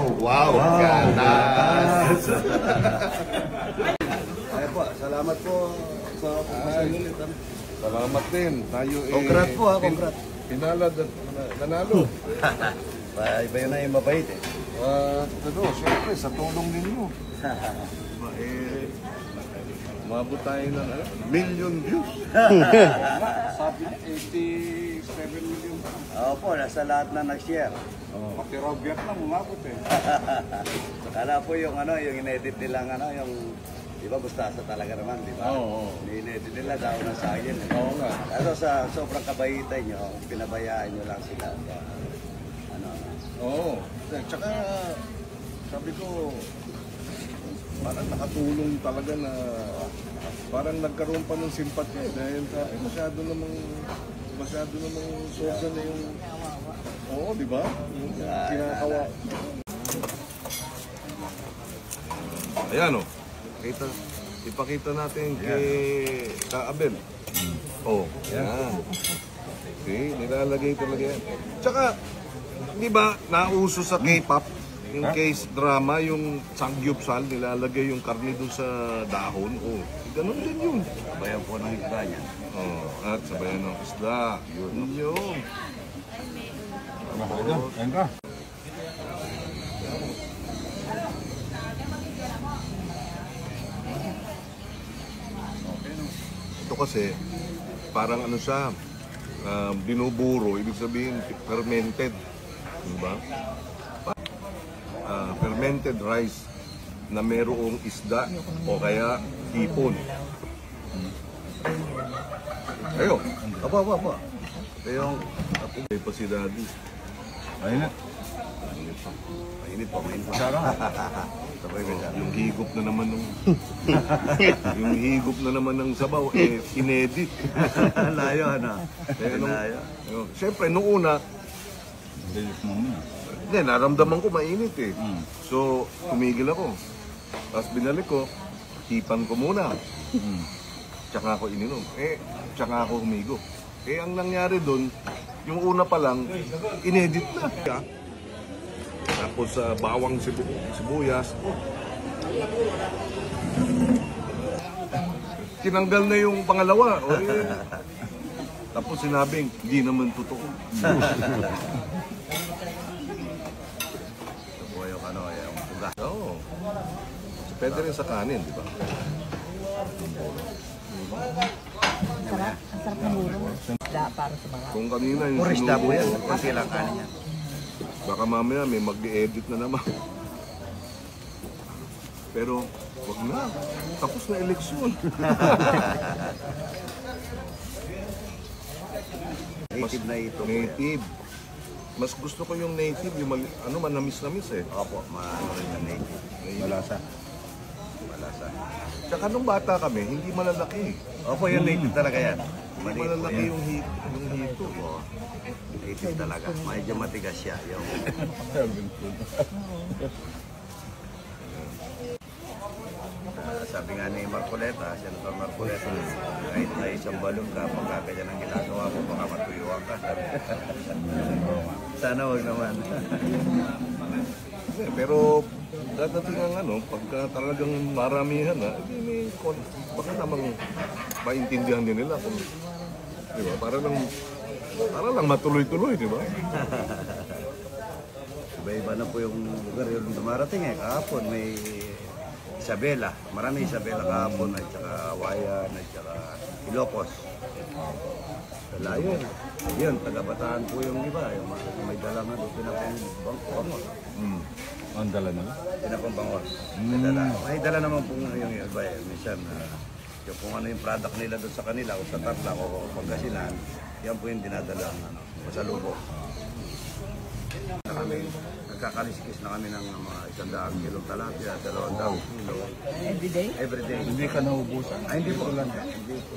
Wow, ganas! Ay po, salamat po sa pagkakasalulit. Salamat din. Tayo Congrats po ha, congrats. Pinalad at nanalo. Iba yun na yung mabait eh. Siyempre, sa tulong ninyo. Umabot tayo ng million views. Sabi niya, 87 million. Opo, nasa lahat na nag-share. Pati raw Vietnam, umabot eh. Kala po yung yung inedit nilang yung di ba Bustasa talaga naman, di ba? Oo. Inedit nila daw na sa akin. Oo nga. Pero sa sobrang kabaitan nyo, pinabayaan nyo lang sila. Oo. Tsaka, sabi ko, parang nakatulong talaga na parang nagkaroon pa ng simpatya dahil masyado namang sobra na yung di ba? Yung kinakawa. Ayan ipakita natin kay Kaabel. Yan. Okay, nilalagay talaga yan. Tsaka, di ba, nauso sa K-pop, yung case drama, yung sangyupsal, nilalagay yung karne dun sa dahon. Ganun din yun. Sabayan po ng isda niya. At sabayan ng isda. Yun. Ayan ka. Ito kasi, parang siya, binuburo, ibig sabihin fermented. Diba? Fermented rice na merong isda o kaya hipon. Ayo. Apa. Ito yung... May pa si Daddy. Ayun na. Mainit po. Yung higop na naman ng yung higop na naman ng sabaw inedit. Layo Siyempre nung una naramdaman ko mainit eh. So tumigil ako. Tapos binalik ko, hipan ko muna. Tsaka ako ininom. Tsaka ako humigop. Ang nangyari doon, yung una pa lang inedit na. Tapos bawang sibuyas. Tinanggal na yung pangalawa. Tapos sinabing, hindi naman totoo. Ito yung puga. Oo. Pwede rin sa kanin, di ba? Sarap. Ang sarap ng muro. Para sa mga. Kung kanina yung Purista po yan. Kunti lang kanin yan. Baka mamaya may mag-edit na naman. Pero, wag na. Tapos na eleksyon. Native na ito. Native. Mas gusto ko yung native, yung manamis-namis eh. Opo, rin na native. Malasa. Tsaka nung bata kami, hindi malalaki. Opo, yung native talaga yan. Hindi malalaki yung hito. Native talaga. Medyo matigas siya. Sabi nga ni Marcoleta, Senator Marcoleta, kahit na isang balon ka, pagkaganyan ang ginagawa ko, baka matuyuan ka. Sana wag naman. Pero dadating ang pagka talagang maramihan baka namang maintindihan din nila kung, di ba? Para lang matuloy-tuloy, di ba? Iba-iba na po yung lugar yung dumarating kahapon may Isabela, marami Isabela kahapon at saka Awayan at saka Ilocos. Layo. Yun, taga-Bataan po yung iba. Yung may dala nga doon, pinapang-bangos. Ang dala na? Pinapang-bangos. May dala naman po yung iba minsan, yung kung ano yung product nila doon sa kanila o sa Tarlac o Pangasinan, yan po yung dinadala pasalubong. Nagkakaliskis na kami ng mga 100 kilong talapia, 200 kilo. Everyday? Everyday. Hindi ka naubusan? Hindi po.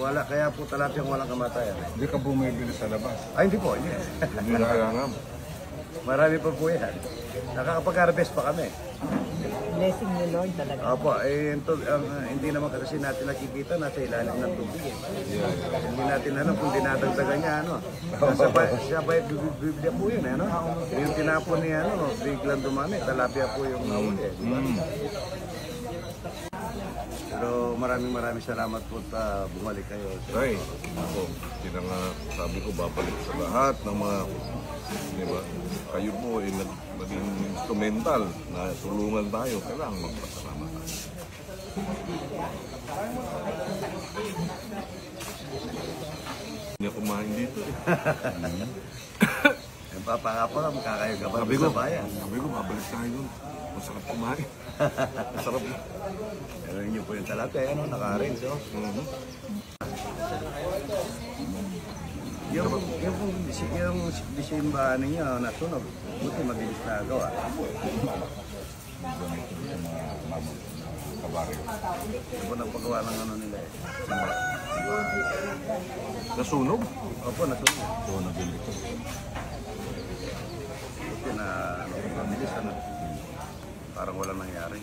Wala, kaya po talapia walang kamatayan. Hindi ka bumibili sa labas? Hindi po. Hindi na kailangan. Marami pa po yan. Nakakapag-harvest pa kami. Blessing ni Lord talaga. Opo, hindi naman kasi natin nakikita, nasa ilalim ng tubig eh. Hindi natin alam kung dinadagdagan niya, ano. Sa Biblia po yun, ano. Yung tinapon niya, ano, biglang dumami, talapia po yung nahuli. Pero maraming salamat po at bumalik kayo. Ay, ako, yun ang sabi ko, babalik sa lahat ng mga, di ba? Kayo po ay naging instrumental na tulungan tayo. Kailangan magpasalamat tayo. Hindi ako kumain dito eh. Yung papakapa, makakayo ka ba Sabi ko, sa bayan? babalik tayo dun. Masarap kumain. Masarap na. Pero yun po yung talapia, ano, naka-arrange, oh. Yung disimbahan ninyo, nasunog. Buti mabilis na gawa. Kabaryo. Yung po nagpagawa ng ano nila eh. Nasunog? Opo, nasunog. So, nabili ko. Buti na, ano, mabilis, ano. Parang walang nangyari.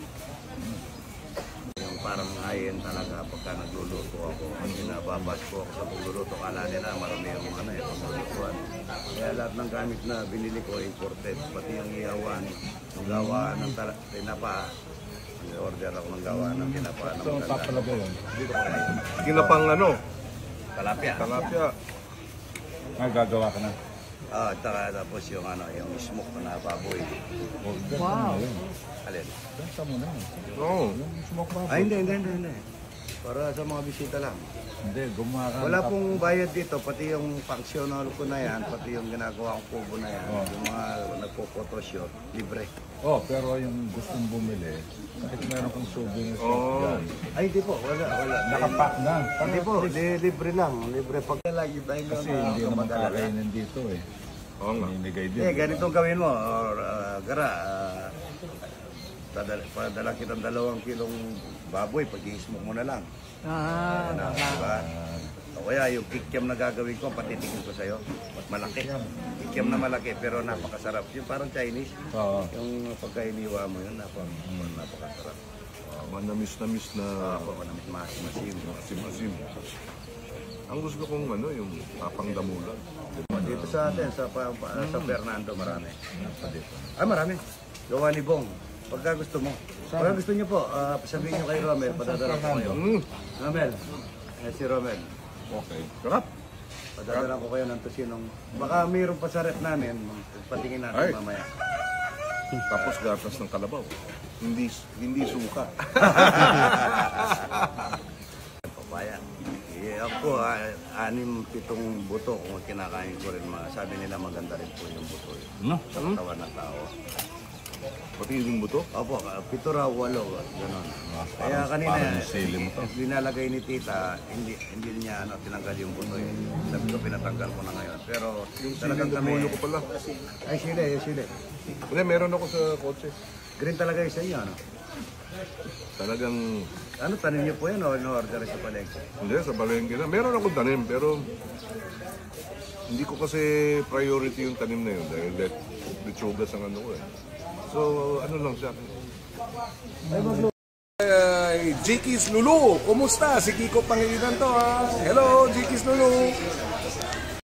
Yung parang high-end talaga pagka nagluluto ako. Kasi nababas ko ako sa pagluluto. Kala nila marami yung ano eh, paglulutuan. Kaya lahat ng gamit na binili ko imported. Pati yung ihawan, yung gawaan ng tinapa. Order ako ng gawaan ng tinapa. So, papalagay yun. Kinapang ano? Talapia. Talapia. Ay, gagawa ka na. Tapos yung ano, yung smoke na baboy. Wow. Alin? Benta mo na yun. Oo. Yung smoke baboy. Ay, hindi. Para sa mga bisita lang. Hindi, gumawa ka. Wala pong bayad dito, pati yung functional ko na yan, pati yung ginagawa kong kubo na yan, yung mga nagpo-photoshoot, libre. Oh, pero yung gustong bumili, kahit meron kang souvenir Oo. yan. Ay, di po, wala. Nakapack na. Hindi po, libre lang, libre. Pag lagi tayo Kasi hindi naman kakainin dito eh. Oo nga. Ninigay din. ganitong gawin mo, Gara, padala kitang 2 kilong baboy, pag-i-smoke mo na lang. Diba? O kaya yung kikiam na gagawin ko, patitigin ko sa'yo. Malaki. Kikiam na malaki, pero napakasarap. Yung parang Chinese. Oo. Yung pagkainiwa mo yun, napakasarap. Manamis-namis na Masim. asim-asim. Ang gusto kong ano, yung papangdamulan. Dito sa atin, sa Fernando, marami. Marami. Gawa ni Bong. Pagka gusto mo. Pagka gusto niyo po, sabihin niyo kay Romel, padadala ko kayo. Romel. Si Romel. Okay. Sarap. Padadala ko kayo ng tosinong. Baka mayroon pa sa rep namin. Patingin natin Ay. mamaya. Tapos gatas ng kalabaw. Hindi suka. Papaya. Ako, 6-7 buto kung kinakain ko rin. Sabi nila maganda rin po yung buto. Sa katawan ng tao. Pati yung buto. Opo, 7 raw, 8. Ganon. Kaya kanina, parang sili mo to. dinalagay ni tita, hindi niya tinanggal yung buto. Sabi ko, pinatanggal ko na ngayon. Pero Yung talagang siling kami... ko pala. Ay, sili. Wala, meron ako sa kotse. Green talaga yung sa inyo, ano? Talagang, Ano, tanim niyo po yan o in-order sa palengke? hindi, sa palengke na. Meron akong tanim, pero hindi ko kasi priority yung tanim na yun dahil lechugas ang ano ko eh. So, ano lang siya. Jikis Lulu, kumusta? Si Kiko Pangilinan to ha. Hello, Jikis Lulu.